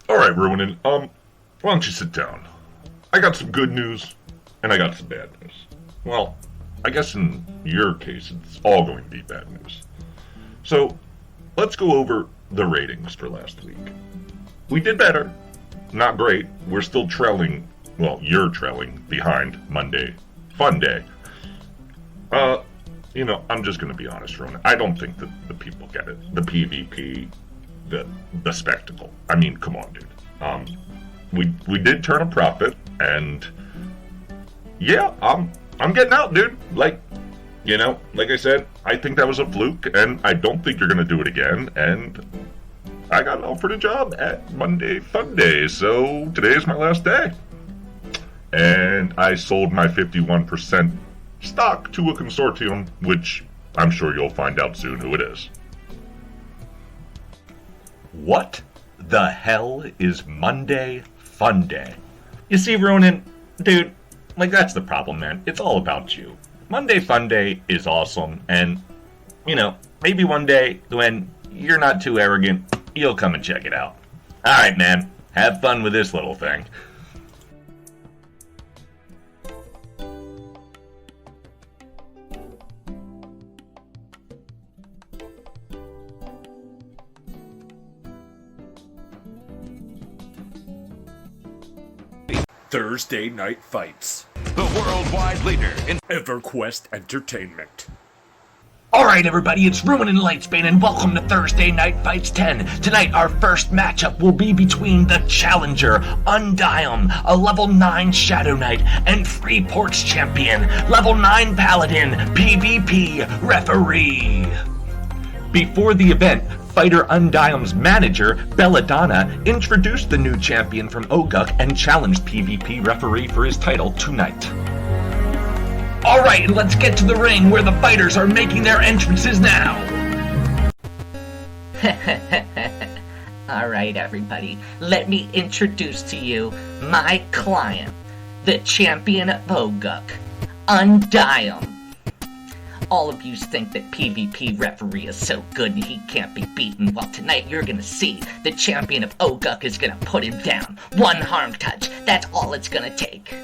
Alright, Ronan, why don't you sit down? I got some good news, and I got some bad news. Well, I guess in your case, it's all going to be bad news. So, let's go over the ratings for last week. We did better. Not great. We're still trailing, well, you're trailing behind Monday Fun Day. I'm just going to be honest, Ronan. I don't think that the people get it. The PvP, the spectacle. I mean, come on, dude. We did turn a profit, and yeah, I'm getting out, dude. Like I said, I think that was a fluke, and I don't think you're gonna do it again. And I got offered a job at Monday Fun Day, so today is my last day. And I sold my 51% stock to a consortium, which I'm sure you'll find out soon who it is. What the hell is Monday Fun Day? You see, Ronan, dude, that's the problem, man. It's all about you. Monday Fun Day is awesome, and, maybe one day, when you're not too arrogant, you'll come and check it out. Alright, man, have fun with this little thing. Thursday Night Fights. The worldwide leader in Everquest Entertainment. Alright everybody, it's Ruin and Lightsbane and welcome to Thursday Night Fights 10. Tonight our first matchup will be between the challenger, Undiam, a level 9 Shadowknight, and Freeport's champion, level 9 Paladin, PvPReferee. Before the event, fighter Undiam's manager, Belladonna, introduced the new champion from Oguk and challenged PvPReferee for his title tonight. Alright, let's get to the ring where the fighters are making their entrances now! Alright everybody, let me introduce to you my client, the champion of Oguk, Undiam. All of you think that PvPReferee is so good and he can't be beaten. Well, tonight you're gonna see the champion of Oguk is gonna put him down. One harm touch, that's all it's gonna take.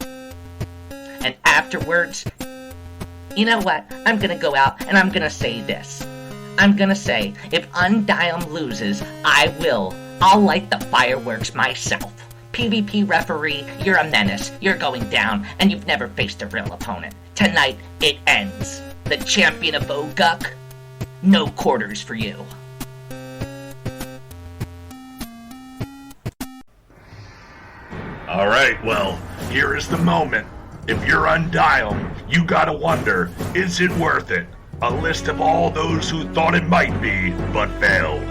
And afterwards, you know what? I'm gonna go out and I'm gonna say this. I'm gonna say, if Undiam loses, I'll light the fireworks myself. PvPReferee, you're a menace, you're going down, and you've never faced a real opponent. Tonight, it ends. The champion of Oguk, no quarters for you. Alright, well, here is the moment. If you're Undiam, you gotta wonder, is it worth it? A list of all those who thought it might be, but failed.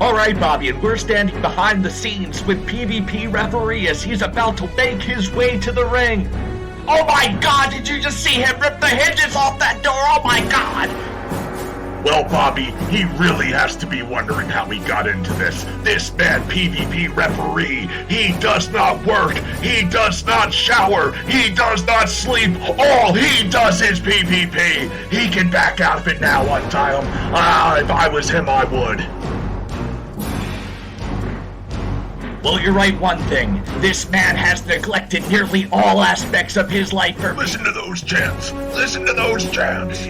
Alright Bobby, and we're standing behind the scenes with PvPReferee as he's about to make his way to the ring. Oh my god, did you just see him rip the hinges off that door? Oh my god! Well, Bobby, he really has to be wondering how he got into this. This man, PvPReferee, he does not work, he does not shower, he does not sleep. All he does is PvP. He can back out of it now, Undiam. If I was him, I would. Well, you're right one thing. This man has neglected nearly all aspects of his life for— Listen to those chants. Listen to those chants.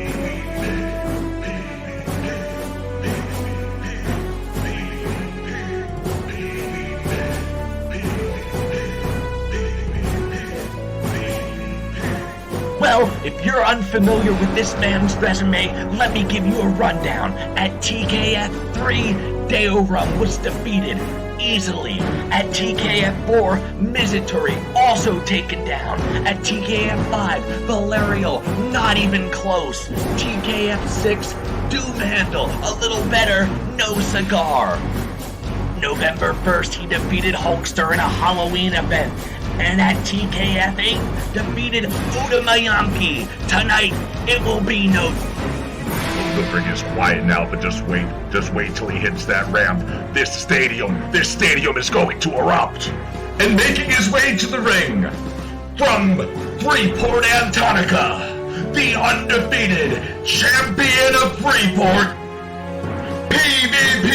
Well, if you're unfamiliar with this man's resume, let me give you a rundown. At TKF 3, Deorum was defeated easily. At TKF 4, Mizuturi also taken down. At TKF 5, Valerio, not even close. TKF 6, Doomhandle, a little better, no cigar. November 1st, he defeaed Hulkster in a Halloween event. And at TKF 8, defeated Udamayanki. Tonight, it will be no— The ring is quiet now, but just wait till he hits that ramp. This stadium is going to erupt. And making his way to the ring, from Freeport, Antarctica, the undefeated champion of Freeport, PvP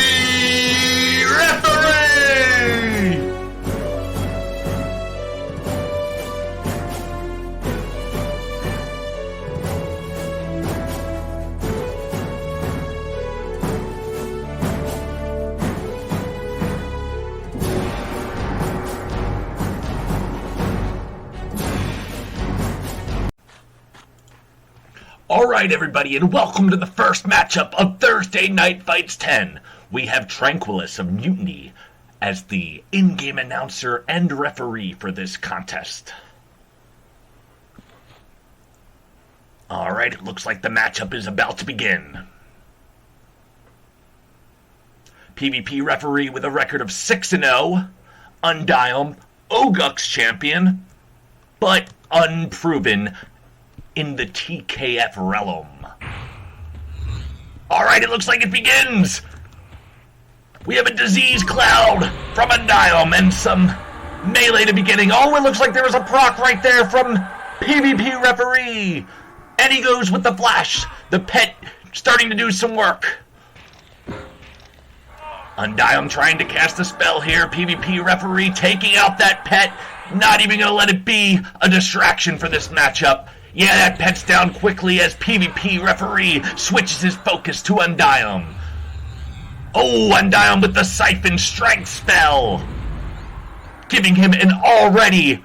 Alright everybody, and welcome to the first matchup of Thursday Night Fights 10. We have Tranquillus of Mutiny as the in-game announcer and referee for this contest. Alright, it looks like the matchup is about to begin. PvPReferee with a record of 6-0, Undiam, Ogux champion, but unproven in the TKF realm. Alright, it looks like it begins! We have a disease cloud from Undiam and some melee to beginning. Oh, it looks like there was a proc right there from PvPReferee! And he goes with the flash. The pet starting to do some work. Undiam trying to cast a spell here. PvPReferee taking out that pet. Not even going to let it be a distraction for this matchup. Yeah, that pet's down quickly as PvPReferee switches his focus to Undiam. Oh, Undiam with the Siphon Strength spell. Giving him an already...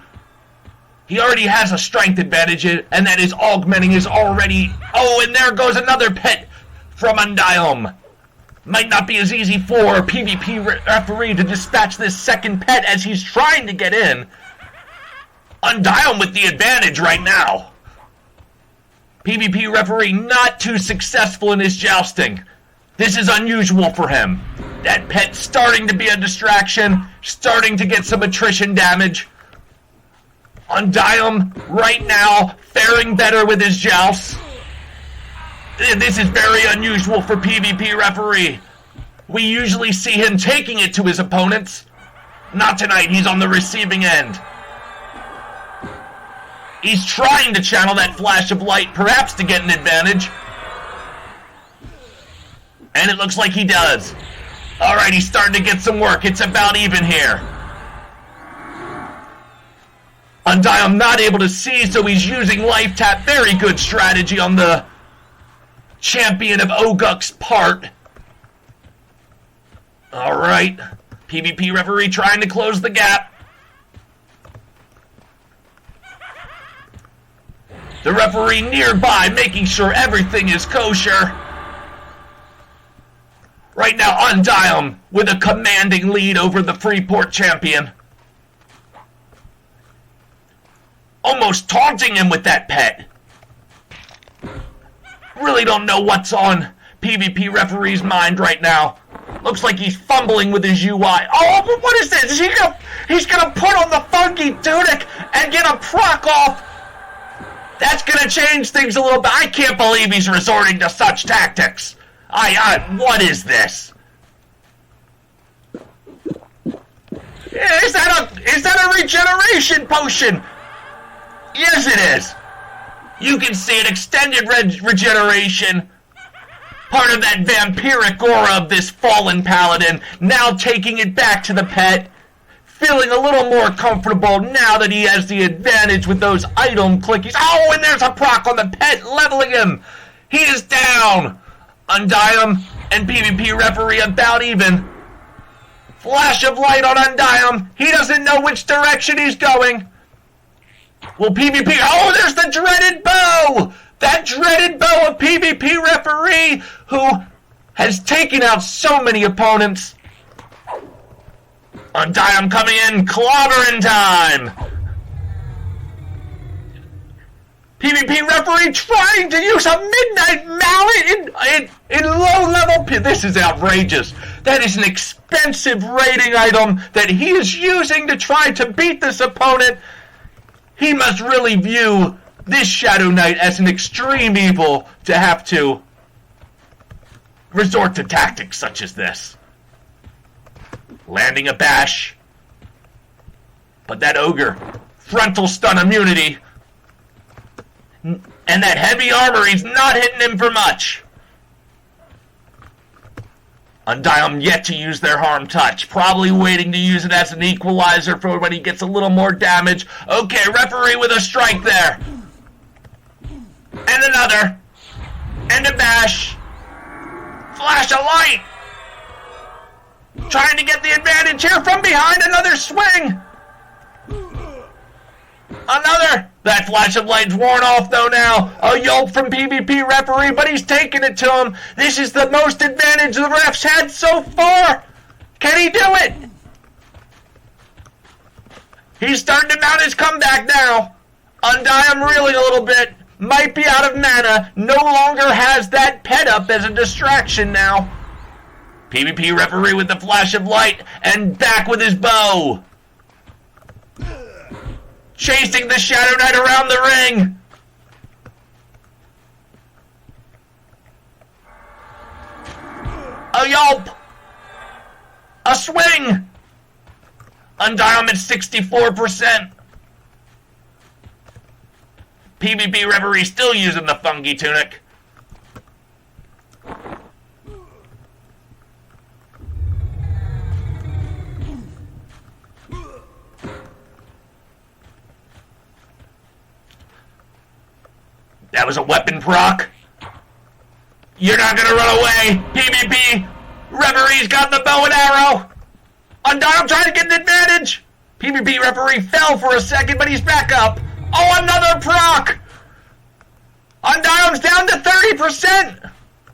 He already has a strength advantage, and that is augmenting his already... Oh, and there goes another pet from Undiam. Might not be as easy for PvPReferee to dispatch this second pet as he's trying to get in. Undiam with the advantage right now. PvPReferee not too successful in his jousting. This is unusual for him. That pet starting to be a distraction, starting to get some attrition damage. Undiam right now faring better with his jousts. This is very unusual for PvPReferee. We usually see him taking it to his opponents. Not tonight, he's on the receiving end. He's trying to channel that flash of light, perhaps to get an advantage. And it looks like he does. Alright, he's starting to get some work. It's about even here. Undiam not able to see, so he's using Life Tap. Very good strategy on the champion of Oguk's part. Alright. PvPReferee trying to close the gap. The referee nearby, making sure everything is kosher. Right now, Undiam with a commanding lead over the Freeport champion. Almost taunting him with that pet. Really don't know what's on PvPReferee's mind right now. Looks like he's fumbling with his UI. Oh, but what is this? He's gonna put on the funky tunic and get a proc off. That's gonna change things a little bit. I can't believe he's resorting to such tactics. What is this? Is that a regeneration potion? Yes, it is. You can see an extended regeneration. Part of that vampiric aura of this fallen paladin. Now taking it back to the pet. Feeling a little more comfortable now that he has the advantage with those item clickies. Oh, and there's a proc on the pet, leveling him. He is down. Undiam and PvPReferee about even. Flash of light on Undiam. He doesn't know which direction he's going. Will PvP... Oh, there's the dreaded bow! That dreaded bow of PvPReferee, who has taken out so many opponents. Undiam coming in, clobbering time! PvPReferee trying to use a midnight mallet in low-level... This is outrageous. That is an expensive raiding item that he is using to try to beat this opponent. He must really view this Shadowknight as an extreme evil to have to resort to tactics such as this. Landing a bash. But that ogre, frontal stun immunity. And that heavy armor, he's not hitting him for much. Undiam yet to use their harm touch. Probably waiting to use it as an equalizer for when he gets a little more damage. Okay, referee with a strike there. And another. And a bash. Flash of light. Trying to get the advantage here from behind. Another swing. Another. That flash of light's worn off, though, now. A yelp from PvPReferee, but he's taking it to him. This is the most advantage the refs had so far. Can he do it? He's starting to mount his comeback now. Undiam reeling a little bit. Might be out of mana. No longer has that pet up as a distraction now. PvPReferee with the flash of light and back with his bow. Chasing the Shadowknight around the ring. A yelp. A swing. Undiam at 64%. PvPReferee still using the funky tunic. That was a weapon proc. You're not gonna run away. PvPReferee's got the bow and arrow. Undiam trying to get an advantage. PvPReferee fell for a second, but he's back up. Oh, another proc. Undiam's down to 30%.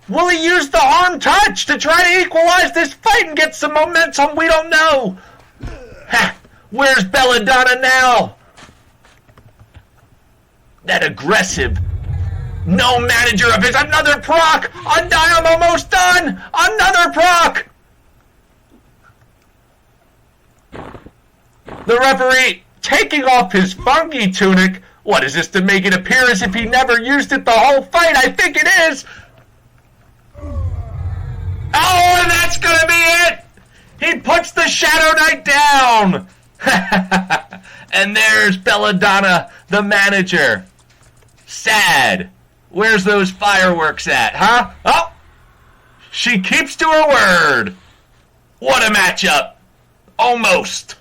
Will he use the arm touch to try to equalize this fight and get some momentum? We don't know. Ha, where's Belladonna now? That aggressive... No manager of his. Another proc. Undiam almost done. Another proc. The referee taking off his funky tunic. What is this, to make it appear as if he never used it the whole fight? I think it is. Oh, and that's gonna be it. He puts the Shadowknight down. And there's Belladonna, the manager. Sad. Where's those fireworks at, huh? Oh! She keeps to her word. What a matchup. Almost.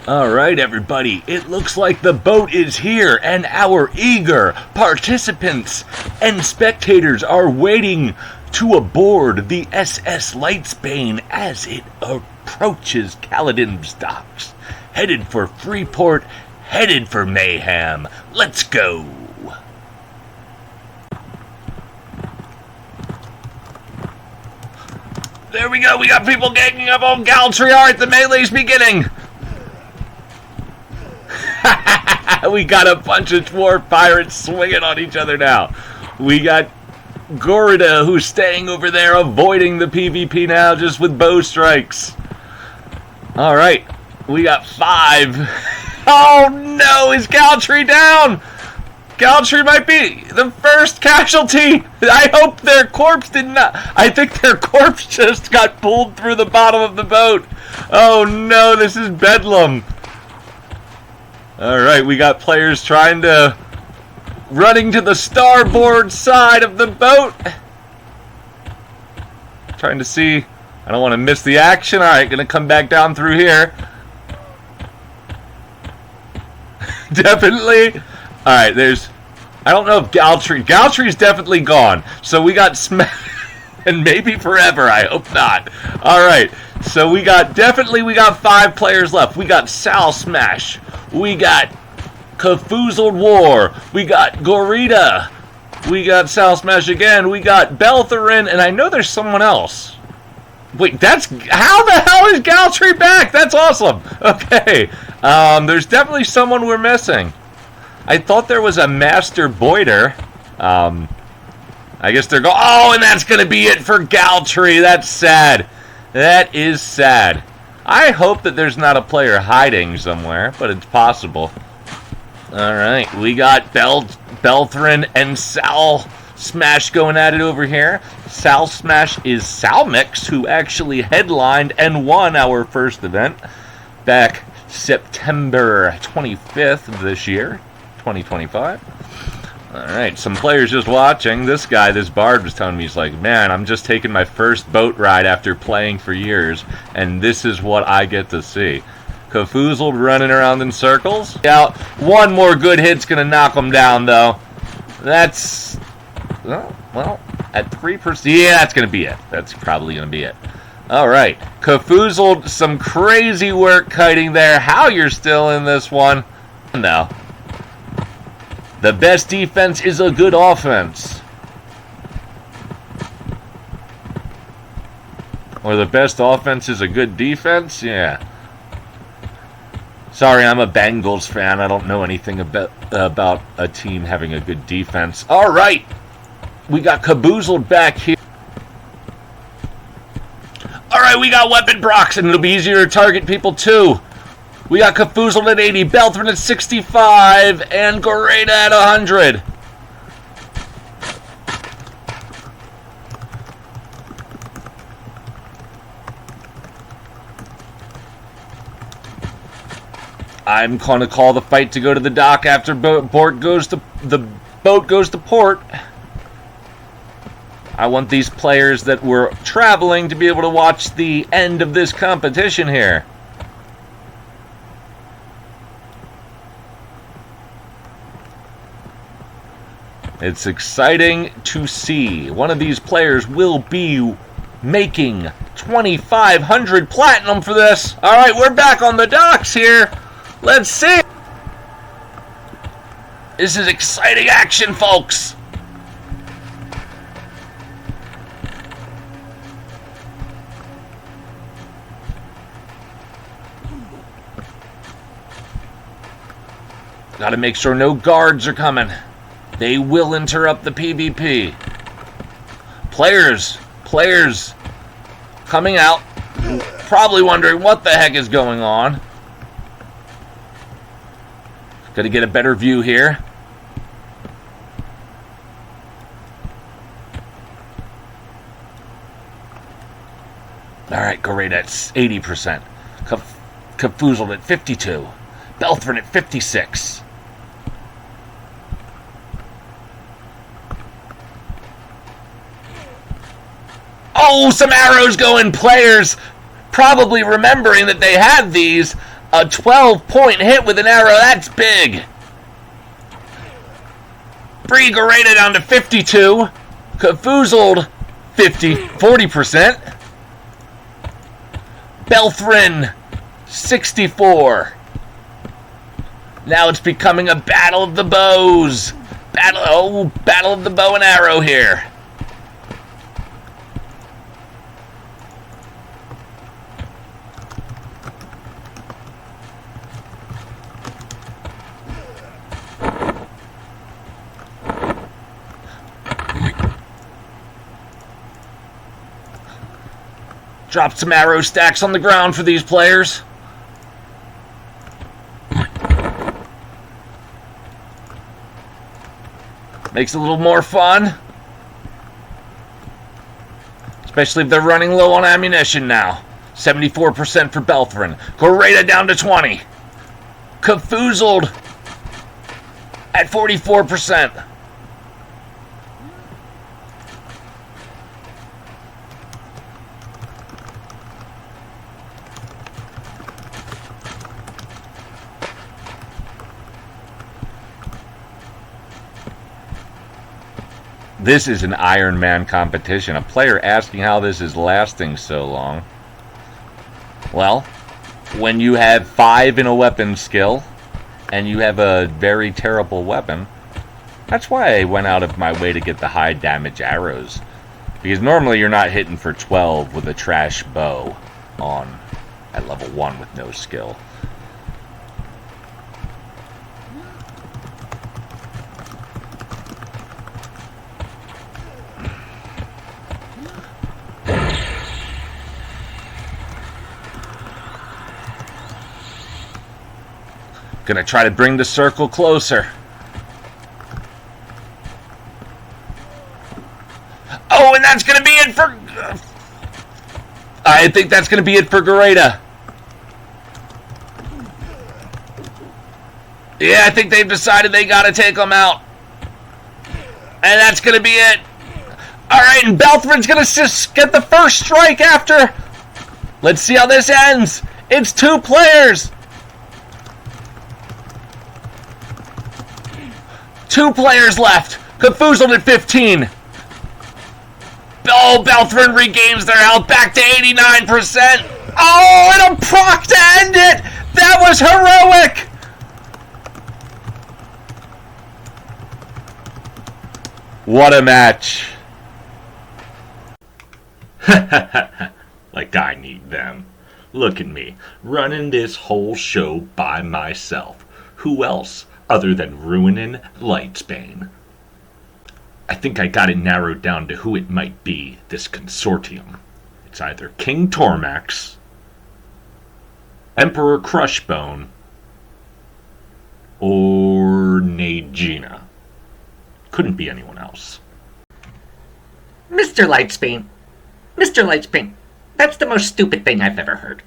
Alright everybody, it looks like the boat is here and our eager participants and spectators are waiting to aboard the SS Lightsbane as it approaches Paladin's docks. Headed for Freeport, headed for mayhem. Let's go! There we go, we got people ganging up on Galtry. Alright, the melee's beginning. We got a bunch of dwarf pirates swinging on each other now. We got Gorida, who's staying over there, avoiding the PvP now, just with bow strikes. Alright, we got 5. Oh no, is Galtry down? Galtry might be the first casualty. I hope their corpse did not. I think their corpse just got pulled through the bottom of the boat. Oh no, this is bedlam. Alright, we got players running to the starboard side of the boat. Trying to see. I don't want to miss the action. Alright, gonna come back down through here. Definitely. Alright, there's... I don't know if Galtry's definitely gone. So we got and maybe forever, I hope not. Alright, so we got 5 players left. We got Sal Smash. We got Cafoozled War. We got Gorida. We got Sal Smash again. We got Beltherin, and I know there's someone else. Wait, that's... How the hell is Galtry back? That's awesome. Okay. There's definitely someone we're missing. I thought there was a Master Boiter. I guess they're going... Oh, and that's going to be it for Galtree. That's sad. That is sad. I hope that there's not a player hiding somewhere, but it's possible. Alright, we got Belthrin and Sal Smash going at it over here. Sal Smash is Salmix, who actually headlined and won our first event back September 25th of this year, 2025. Alright, some players just watching. This guy, this bard, was telling me, he's like, man, I'm just taking my first boat ride after playing for years, and this is what I get to see. Kafoozled running around in circles. Out. One more good hit's going to knock him down, though. That's... well, at 3%... Yeah, that's going to be it. That's probably going to be it. Alright. Kafoozled, some crazy work kiting there. How you're still in this one? No. The best defense is a good offense. Or the best offense is a good defense? Yeah. Sorry, I'm a Bengals fan. I don't know anything about a team having a good defense. All right. We got Kaboozled back here. All right, we got Weapon Brox, and it'll be easier to target people, too. We got Kafoozled at 80, Belthrin at 65, and Goreda at 100. I'm going to call the fight to go to the dock after the boat goes to port. I want these players that were traveling to be able to watch the end of this competition here. It's exciting to see. One of these players will be making 2,500 platinum for this. All right, we're back on the docks here. Let's see. This is exciting action, folks. Gotta make sure no guards are coming. They will interrupt the PvP. Players coming out, probably wondering what the heck is going on. Gotta get a better view here. Alright, Goreda at 80%. Kafoozled at 52. Belthrin at 56. Oh, some arrows going. Players probably remembering that they had these. A 12-point hit with an arrow. That's big. Bree Goreda down to 52. Kafoozled 40%. Belthrin 64. Now it's becoming a battle of the bows. Battle of the bow and arrow here. Drop some arrow stacks on the ground for these players. Makes it a little more fun. Especially if they're running low on ammunition now. 74% for Belthrin. Goreda down to 20. Kafoozled at 44%. This is an Iron Man competition. A player asking how this is lasting so long. Well, when you have 5 in a weapon skill, and you have a very terrible weapon, that's why I went out of my way to get the high damage arrows. Because normally you're not hitting for 12 with a trash bow on at level 1 with no skill. Gonna try to bring the circle closer. Oh, and that's gonna be it for... I think that's gonna be it for Gareda. Yeah, I think they've decided they gotta take him out. And that's gonna be it. Alright, and Belthrin's gonna just get the first strike after. Let's see how this ends. It's 2 players. 2 players left. Confuzzled at 15. Oh, Belthrin regains their health back to 89%. Oh, and a proc to end it. That was heroic. What a match. Like I need them. Look at me, running this whole show by myself. Who else other than ruining Lightsbane? I think I got it narrowed down to who it might be, this consortium. It's either King Tormax, Emperor Crushbone, or Najina. Couldn't be anyone else. Mr. Lightsbane. Mr. Lightsbane, that's the most stupid thing I've ever heard.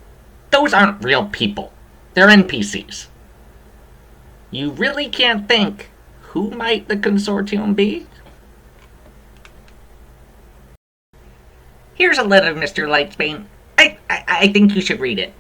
Those aren't real people. They're NPCs. You really can't think, who might the consortium be? Here's a letter, Mr. Lightsbane. I think you should read it.